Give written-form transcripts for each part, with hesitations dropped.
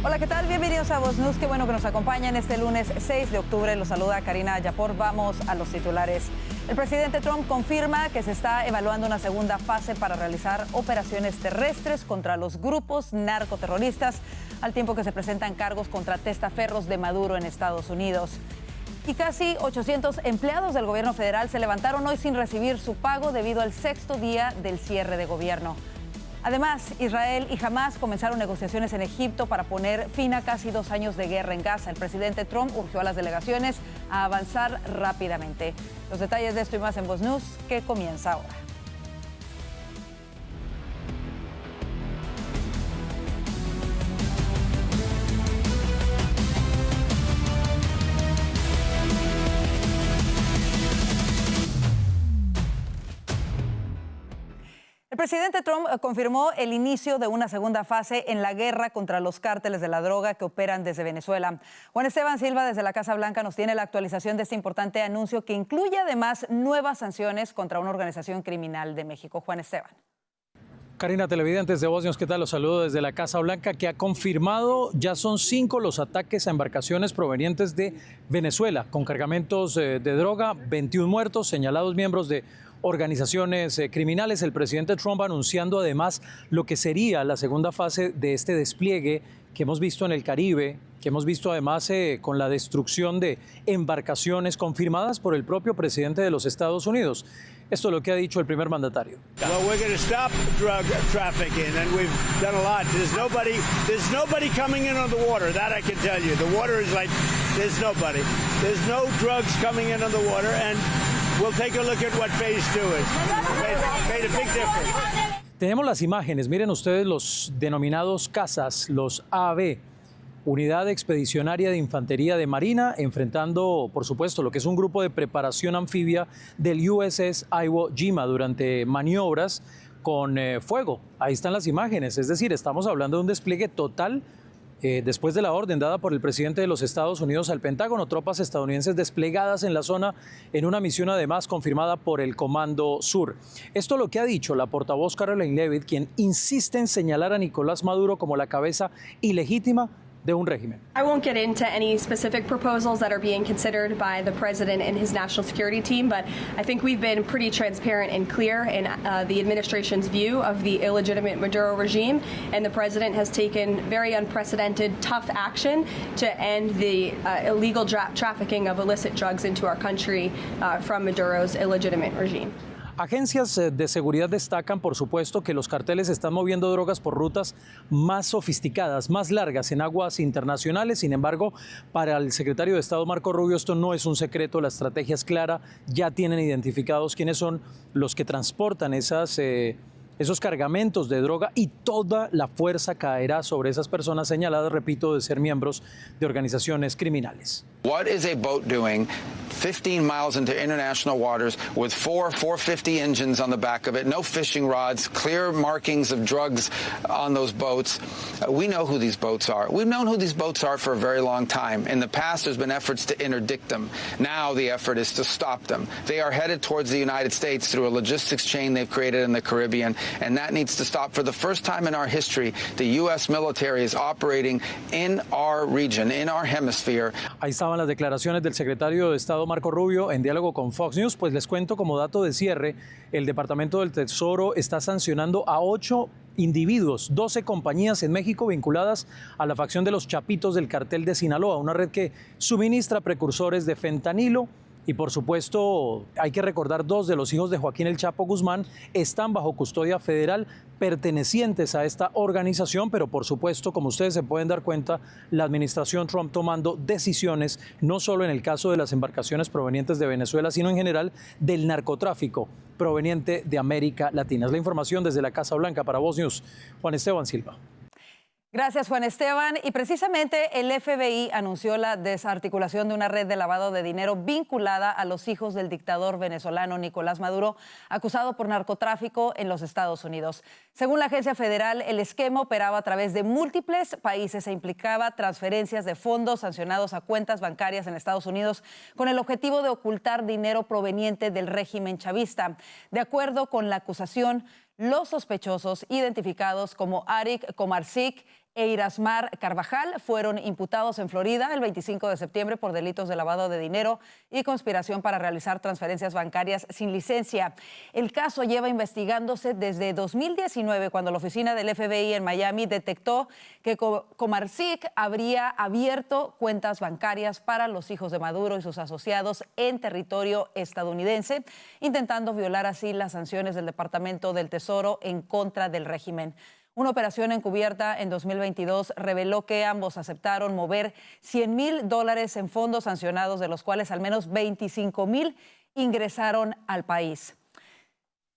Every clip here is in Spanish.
Hola, ¿qué tal? Bienvenidos a Voz News. Qué bueno que nos acompañan este lunes 6 de octubre. Los saluda Karina Yapor. Vamos a los titulares. El presidente Trump confirma que se está evaluando una segunda fase para realizar operaciones terrestres contra los grupos narcoterroristas, al tiempo que se presentan cargos contra testaferros de Maduro en Estados Unidos. Y casi 800 empleados del gobierno federal se levantaron hoy sin recibir su pago debido al sexto día del cierre de gobierno. Además, Israel y Hamás comenzaron negociaciones en Egipto para poner fin a casi 2 años de guerra en Gaza. El presidente Trump urgió a las delegaciones a avanzar rápidamente. Los detalles de esto y más en Voz News, que comienza ahora. El presidente Trump confirmó el inicio de una segunda fase en la guerra contra los cárteles de la droga que operan desde Venezuela. Juan Esteban Silva, desde la Casa Blanca, nos tiene la actualización de este importante anuncio que incluye además nuevas sanciones contra una organización criminal de México. Juan Esteban. Karina, televidentes de Voz News, ¿qué tal? Los saludo desde la Casa Blanca, que ha confirmado ya son 5 los ataques a embarcaciones provenientes de Venezuela, con cargamentos de droga, 21 muertos, señalados miembros de organizaciones criminales. El presidente Trump anunciando además lo que sería la segunda fase de este despliegue que hemos visto en el Caribe, que hemos visto además con la destrucción de embarcaciones confirmadas por el propio presidente de los Estados Unidos. Esto es lo que ha dicho el primer mandatario. Well, we're going to stop drug trafficking, and we've done a lot. There's nobody coming in on the water. That I can tell you. The water is like there's nobody. There's no drugs coming in on the water, and we'll take a look at what phase 2 is. Made a big difference. Tenemos las imágenes. Miren ustedes los denominados cazas, los AAV. Unidad Expedicionaria de Infantería de Marina, enfrentando, por supuesto, lo que es un grupo de preparación anfibia del USS Iwo Jima durante maniobras con fuego. Ahí están las imágenes, es decir, estamos hablando de un despliegue total después de la orden dada por el presidente de los Estados Unidos al Pentágono, tropas estadounidenses desplegadas en la zona en una misión además confirmada por el Comando Sur. Esto es lo que ha dicho la portavoz Karoline Leavitt, quien insiste en señalar a Nicolás Maduro como la cabeza ilegítima de un régimen. I won't get into any specific proposals that are being considered by the president and his national security team, but I think we've been pretty transparent and clear in the administration's view of the illegitimate Maduro regime, and the president has taken very unprecedented, tough action to end the illegal trafficking of illicit drugs into our country from Maduro's illegitimate regime. Agencias de seguridad destacan, por supuesto, que los carteles están moviendo drogas por rutas más sofisticadas, más largas en aguas internacionales. Sin embargo, para el secretario de Estado Marco Rubio esto no es un secreto, la estrategia es clara, ya tienen identificados quiénes son los que transportan esos cargamentos de droga y toda la fuerza caerá sobre esas personas señaladas, repito, de ser miembros de organizaciones criminales. What is a boat doing 15 miles into international waters with 450 engines on the back of it, no fishing rods, clear markings of drugs on those boats? We know who these boats are. We've known who these boats are for a very long time. In the past, there's been efforts to interdict them. Now the effort is to stop them. They are headed towards the United States through a logistics chain they've created in the Caribbean, and that needs to stop. For the first time in our history, the U.S. military is operating in our region, in our hemisphere. Ahí estaban las declaraciones del secretario de Estado Marco Rubio en diálogo con Fox News. Pues les cuento como dato de cierre, el Departamento del Tesoro está sancionando a 8 individuos, 12 compañías en México vinculadas a la facción de los Chapitos del cartel de Sinaloa, una red que suministra precursores de fentanilo. Y por supuesto, hay que recordar 2 de los hijos de Joaquín El Chapo Guzmán están bajo custodia federal pertenecientes a esta organización, pero por supuesto, como ustedes se pueden dar cuenta, la administración Trump tomando decisiones, no solo en el caso de las embarcaciones provenientes de Venezuela, sino en general del narcotráfico proveniente de América Latina. Es la información desde la Casa Blanca para Voz News. Juan Esteban Silva. Gracias, Juan Esteban. Y precisamente el FBI anunció la desarticulación de una red de lavado de dinero vinculada a los hijos del dictador venezolano Nicolás Maduro, acusado por narcotráfico en los Estados Unidos. Según la agencia federal, el esquema operaba a través de múltiples países e implicaba transferencias de fondos sancionados a cuentas bancarias en Estados Unidos con el objetivo de ocultar dinero proveniente del régimen chavista. De acuerdo con la acusación, los sospechosos identificados como Arik Komarczyk e Irasmar Carvajal fueron imputados en Florida el 25 de septiembre por delitos de lavado de dinero y conspiración para realizar transferencias bancarias sin licencia. El caso lleva investigándose desde 2019, cuando la oficina del FBI en Miami detectó que Comarsic habría abierto cuentas bancarias para los hijos de Maduro y sus asociados en territorio estadounidense, intentando violar así las sanciones del Departamento del Tesoro en contra del régimen. Una operación encubierta en 2022 reveló que ambos aceptaron mover $100,000 en fondos sancionados, de los cuales al menos 25,000 ingresaron al país.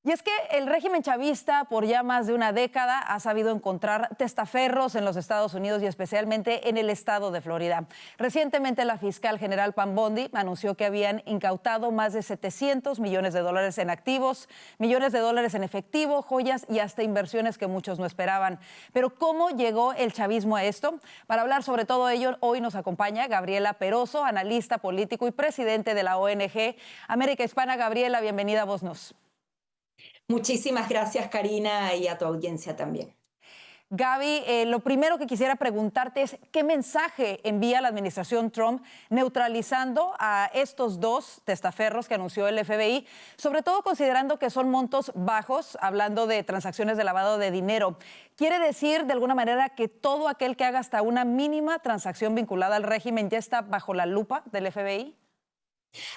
Y es que el régimen chavista por ya más de una década ha sabido encontrar testaferros en los Estados Unidos y especialmente en el estado de Florida. Recientemente la fiscal general Pam Bondi anunció que habían incautado más de $700 millones en activos, millones de dólares en efectivo, joyas y hasta inversiones que muchos no esperaban. Pero ¿cómo llegó el chavismo a esto? Para hablar sobre todo ello, hoy nos acompaña Gabriela Peroso, analista político y presidente de la ONG América Hispana. Gabriela, bienvenida a Voz News. Muchísimas gracias, Karina, y a tu audiencia también. Gaby, lo primero que quisiera preguntarte es ¿qué mensaje envía la administración Trump neutralizando a estos dos testaferros que anunció el FBI, sobre todo considerando que son montos bajos, hablando de transacciones de lavado de dinero? ¿Quiere decir de alguna manera que todo aquel que haga hasta una mínima transacción vinculada al régimen ya está bajo la lupa del FBI?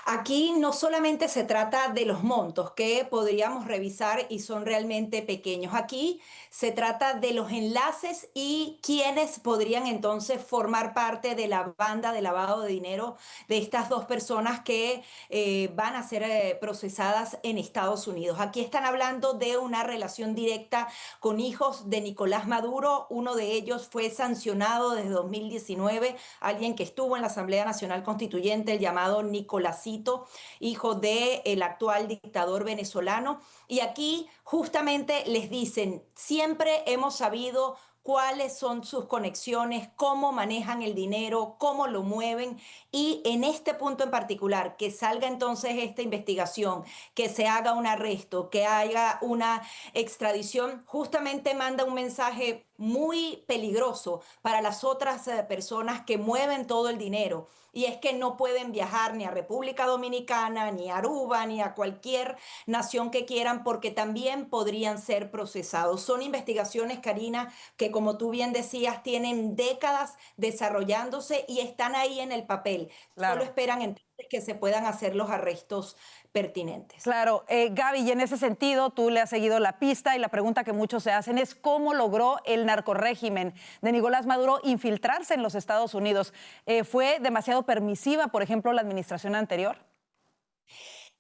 Aquí no solamente se trata de los montos que podríamos revisar y son realmente pequeños. Aquí se trata de los enlaces y quienes podrían entonces formar parte de la banda de lavado de dinero de estas dos personas que van a ser procesadas en Estados Unidos. Aquí están hablando de una relación directa con hijos de Nicolás Maduro. Uno de ellos fue sancionado desde 2019, alguien que estuvo en la Asamblea Nacional Constituyente, el llamado Nicolásito, hijo del actual dictador venezolano. Y aquí justamente les dicen, siempre hemos sabido cuáles son sus conexiones, cómo manejan el dinero, cómo lo mueven, y en este punto en particular, que salga entonces esta investigación, que se haga un arresto, que haya una extradición, justamente manda un mensaje muy peligroso para las otras personas que mueven todo el dinero. Y es que no pueden viajar ni a República Dominicana, ni a Aruba, ni a cualquier nación que quieran, porque también podrían ser procesados. Son investigaciones, Karina, que como tú bien decías, tienen décadas desarrollándose y están ahí en el papel. Claro. Solo esperan entonces que se puedan hacer los arrestos pertinentes. Claro, Gaby, y en ese sentido tú le has seguido la pista y la pregunta que muchos se hacen es ¿cómo logró el narcorrégimen de Nicolás Maduro infiltrarse en los Estados Unidos? ¿Fue demasiado permisiva, por ejemplo, la administración anterior?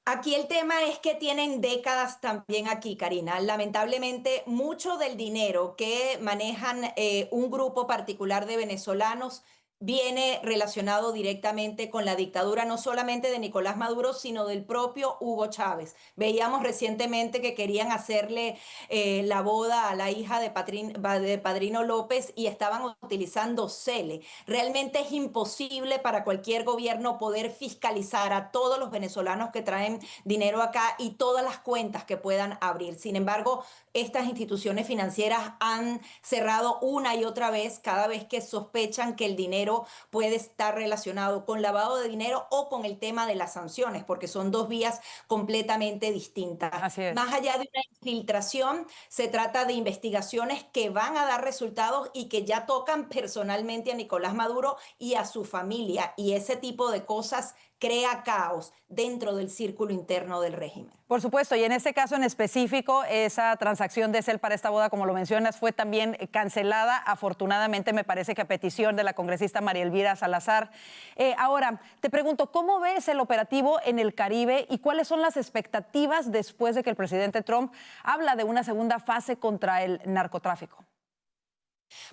Aquí el tema es que tienen décadas también aquí, Karina. Lamentablemente, mucho del dinero que manejan un grupo particular de venezolanos viene relacionado directamente con la dictadura, no solamente de Nicolás Maduro, sino del propio Hugo Chávez. Veíamos recientemente que querían hacerle la boda a la hija de Padrino López y estaban utilizando Cele. Realmente es imposible para cualquier gobierno poder fiscalizar a todos los venezolanos que traen dinero acá y todas las cuentas que puedan abrir. Sin embargo, estas instituciones financieras han cerrado una y otra vez cada vez que sospechan que el dinero puede estar relacionado con lavado de dinero o con el tema de las sanciones, porque son dos vías completamente distintas. Así es. Más allá de una infiltración, se trata de investigaciones que van a dar resultados y que ya tocan personalmente a Nicolás Maduro y a su familia, y ese tipo de cosas crea caos dentro del círculo interno del régimen. Por supuesto, y en este caso en específico, esa transacción de Cel para esta boda, como lo mencionas, fue también cancelada, afortunadamente, me parece que a petición de la congresista María Elvira Salazar. Ahora, te pregunto, ¿cómo ves el operativo en el Caribe y cuáles son las expectativas después de que el presidente Trump habla de una segunda fase contra el narcotráfico?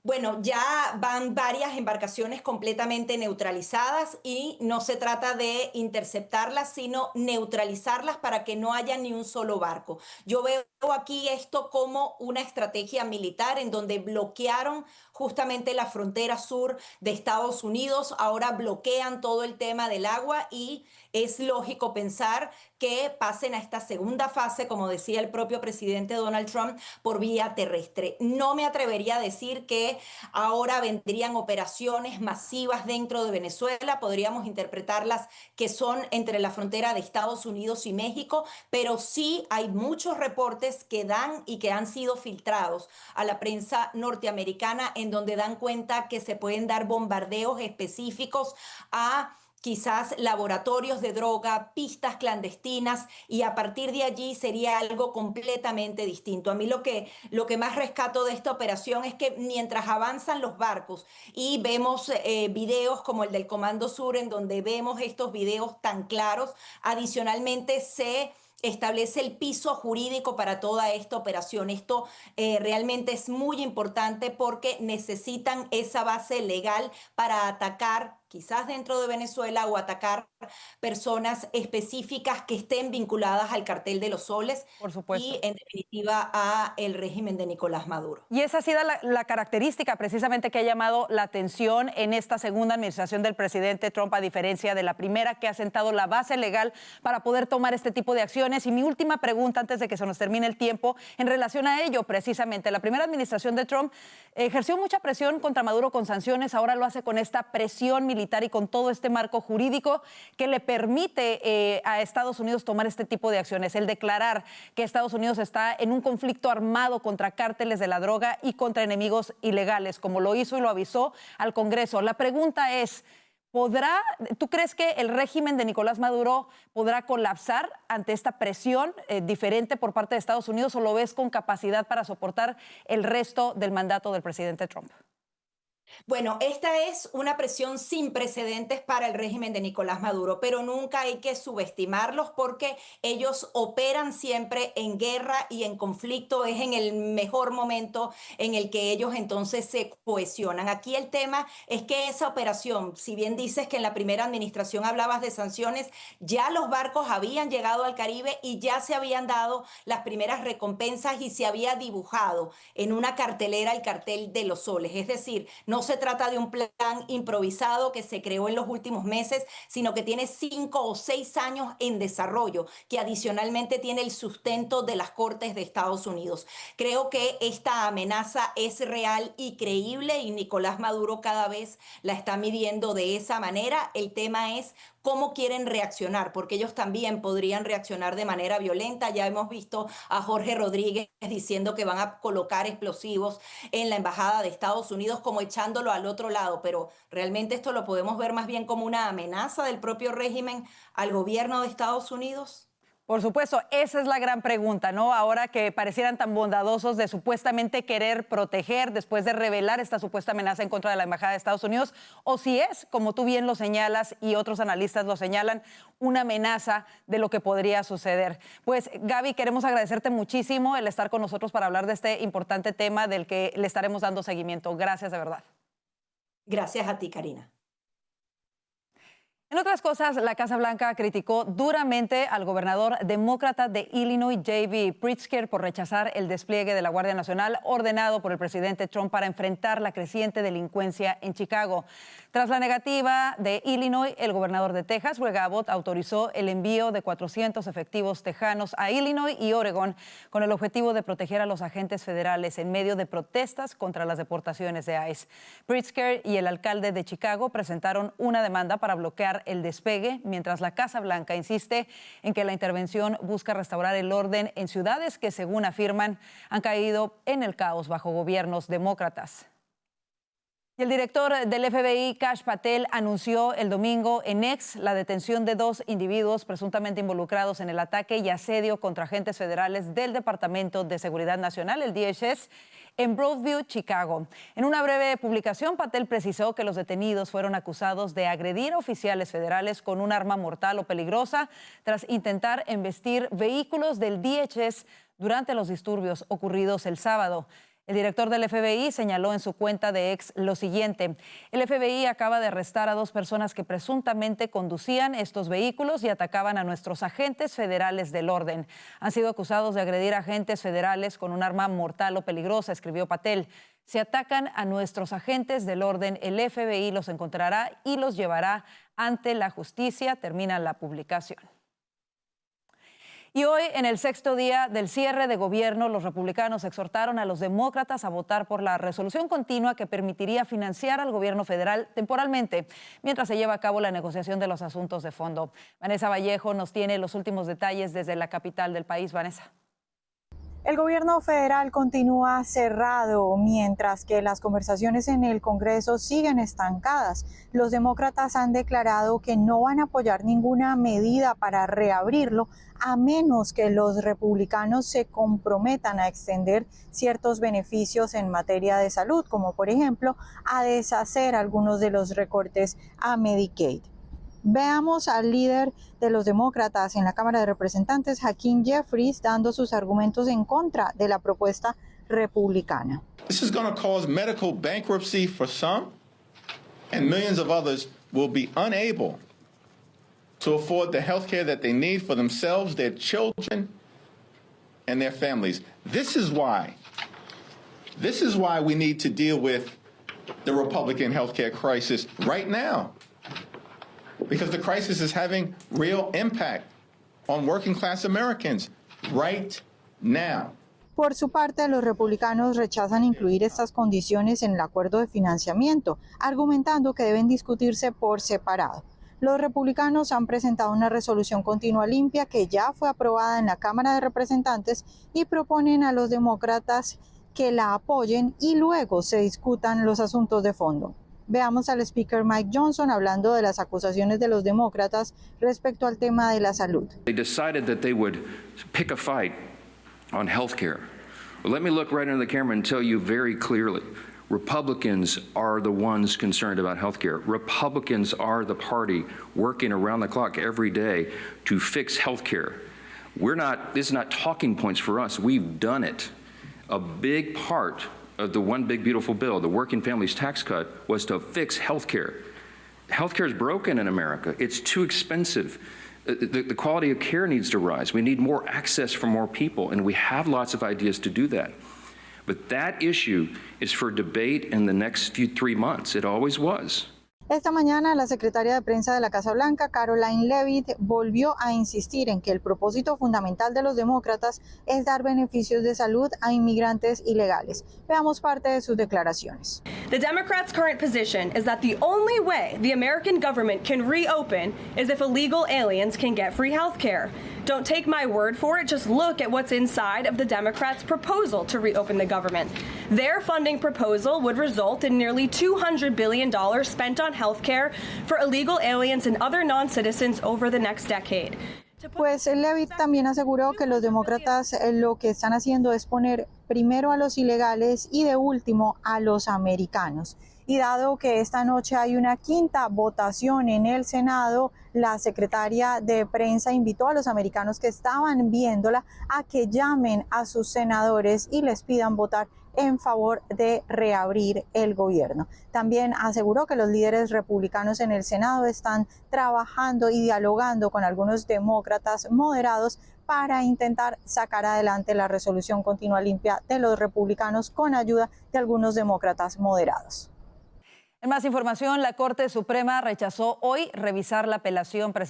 Bueno, ya van varias embarcaciones completamente neutralizadas y no se trata de interceptarlas, sino neutralizarlas para que no haya ni un solo barco. Yo veo aquí esto como una estrategia militar en donde bloquearon justamente la frontera sur de Estados Unidos, ahora bloquean todo el tema del agua y es lógico pensar que pasen a esta segunda fase, como decía el propio presidente Donald Trump, por vía terrestre. No me atrevería a decir que que ahora vendrían operaciones masivas dentro de Venezuela, podríamos interpretarlas que son entre la frontera de Estados Unidos y México, pero sí hay muchos reportes que dan y que han sido filtrados a la prensa norteamericana en donde dan cuenta que se pueden dar bombardeos específicos a quizás laboratorios de droga, pistas clandestinas, y a partir de allí sería algo completamente distinto. A mí lo que más rescato de esta operación es que mientras avanzan los barcos y vemos videos como el del Comando Sur, en donde vemos estos videos tan claros, adicionalmente se establece el piso jurídico para toda esta operación. Esto realmente es muy importante porque necesitan esa base legal para atacar quizás dentro de Venezuela o atacar personas específicas que estén vinculadas al cartel de los soles Por supuesto. y en definitiva a el régimen de Nicolás Maduro. Y esa ha sido la característica precisamente que ha llamado la atención en esta segunda administración del presidente Trump, a diferencia de la primera, que ha sentado la base legal para poder tomar este tipo de acciones. Y mi última pregunta, antes de que se nos termine el tiempo, en relación a ello, precisamente, la primera administración de Trump ejerció mucha presión contra Maduro con sanciones, ahora lo hace con esta presión militar y con todo este marco jurídico que le permite a Estados Unidos tomar este tipo de acciones, el declarar que Estados Unidos está en un conflicto armado contra cárteles de la droga y contra enemigos ilegales, como lo hizo y lo avisó al Congreso. La pregunta es, ¿tú crees que el régimen de Nicolás Maduro podrá colapsar ante esta presión diferente por parte de Estados Unidos, o lo ves con capacidad para soportar el resto del mandato del presidente Trump? Bueno, esta es una presión sin precedentes para el régimen de Nicolás Maduro, pero nunca hay que subestimarlos porque ellos operan siempre en guerra y en conflicto. Es en el mejor momento en el que ellos entonces se cohesionan. Aquí el tema es que esa operación, si bien dices que en la primera administración hablabas de sanciones, ya los barcos habían llegado al Caribe y ya se habían dado las primeras recompensas y se había dibujado en una cartelera el cartel de los soles. Es decir, no se trata de un plan improvisado que se creó en los últimos meses, sino que tiene 5 o 6 años en desarrollo, que adicionalmente tiene el sustento de las Cortes de Estados Unidos. Creo que esta amenaza es real y creíble y Nicolás Maduro cada vez la está midiendo de esa manera. El tema es cómo quieren reaccionar, porque ellos también podrían reaccionar de manera violenta. Ya hemos visto a Jorge Rodríguez diciendo que van a colocar explosivos en la embajada de Estados Unidos, como echándolo al otro lado, pero realmente esto lo podemos ver más bien como una amenaza del propio régimen al gobierno de Estados Unidos. Por supuesto, esa es la gran pregunta, ¿no? Ahora que parecieran tan bondadosos de supuestamente querer proteger después de revelar esta supuesta amenaza en contra de la Embajada de Estados Unidos, o si es, como tú bien lo señalas y otros analistas lo señalan, una amenaza de lo que podría suceder. Pues, Gaby, queremos agradecerte muchísimo el estar con nosotros para hablar de este importante tema del que le estaremos dando seguimiento. Gracias, de verdad. Gracias a ti, Karina. En otras cosas, la Casa Blanca criticó duramente al gobernador demócrata de Illinois, J.B. Pritzker, por rechazar el despliegue de la Guardia Nacional ordenado por el presidente Trump para enfrentar la creciente delincuencia en Chicago. Tras la negativa de Illinois, el gobernador de Texas, Greg Abbott, autorizó el envío de 400 efectivos tejanos a Illinois y Oregon con el objetivo de proteger a los agentes federales en medio de protestas contra las deportaciones de ICE. Pritzker y el alcalde de Chicago presentaron una demanda para bloquear el despegue, mientras la Casa Blanca insiste en que la intervención busca restaurar el orden en ciudades que, según afirman, han caído en el caos bajo gobiernos demócratas. Y el director del FBI, Kash Patel, anunció el domingo en X la detención de 2 individuos presuntamente involucrados en el ataque y asedio contra agentes federales del Departamento de Seguridad Nacional, el DHS, en Broadview, Chicago. En una breve publicación, Patel precisó que los detenidos fueron acusados de agredir a oficiales federales con un arma mortal o peligrosa tras intentar embestir vehículos del DHS durante los disturbios ocurridos el sábado. El director del FBI señaló en su cuenta de X lo siguiente: el FBI acaba de arrestar a 2 personas que presuntamente conducían estos vehículos y atacaban a nuestros agentes federales del orden. Han sido acusados de agredir a agentes federales con un arma mortal o peligrosa, escribió Patel. Si atacan a nuestros agentes del orden, el FBI los encontrará y los llevará ante la justicia, termina la publicación. Y hoy, en el sexto día del cierre de gobierno, los republicanos exhortaron a los demócratas a votar por la resolución continua que permitiría financiar al gobierno federal temporalmente mientras se lleva a cabo la negociación de los asuntos de fondo. Vanessa Vallejo nos tiene los últimos detalles desde la capital del país. Vanessa. El gobierno federal continúa cerrado mientras que las conversaciones en el Congreso siguen estancadas. Los demócratas han declarado que no van a apoyar ninguna medida para reabrirlo a menos que los republicanos se comprometan a extender ciertos beneficios en materia de salud, como por ejemplo a deshacer algunos de los recortes a Medicaid. Veamos al líder de los demócratas en la Cámara de Representantes, Hakeem Jeffries, dando sus argumentos en contra de la propuesta republicana. This is going to cause medical bankruptcy for some, and millions of others will be unable to afford the health care that they need for themselves, their children, and their families. This is why we need to deal with the Republican health care crisis right now. Because the crisis is having real impact on working class Americans right now. Por su parte, los republicanos rechazan incluir estas condiciones en el acuerdo de financiamiento, argumentando que deben discutirse por separado. Los republicanos han presentado una resolución continua limpia que ya fue aprobada en la Cámara de Representantes y proponen a los demócratas que la apoyen y luego se discutan los asuntos de fondo. Veamos al speaker Mike Johnson hablando de las acusaciones de los demócratas respecto al tema de la salud. They decided that they would pick a fight on health care. Well, let me look right into the camera and tell you very clearly, Republicans are the ones concerned about health care. Republicans are the party working around the clock every day to fix health care. This is not talking points for us. We've done it. A big part of the One Big Beautiful Bill, the Working Families Tax Cut, was to fix health care. Health care is broken in America. It's too expensive. The quality of care needs to rise. We need more access for more people, and we have lots of ideas to do that. But that issue is for debate in the next 3 months. It always was. Esta mañana, la secretaria de prensa de la Casa Blanca, Caroline Leavitt, volvió a insistir en que el propósito fundamental de los demócratas es dar beneficios de salud a inmigrantes ilegales. Veamos parte de sus declaraciones. The Democrats' current position is that the only way the American government can reopen is if illegal aliens can get free health care. Don't take my word for it, just look at what's inside of the Democrats' proposal to reopen the government. Their funding proposal would result in nearly $200 billion spent on health care for illegal aliens and other non-citizens over the next decade. Pues Leavitt también aseguró que los demócratas lo que están haciendo es poner primero a los ilegales y de último a los americanos. Y dado que esta noche hay una quinta votación en el Senado, la secretaria de prensa invitó a los americanos que estaban viéndola a que llamen a sus senadores y les pidan votar en favor de reabrir el gobierno. También aseguró que los líderes republicanos en el Senado están trabajando y dialogando con algunos demócratas moderados para intentar sacar adelante la resolución continua limpia de los republicanos con ayuda de algunos demócratas moderados. En más información, la Corte Suprema rechazó hoy revisar la apelación presentada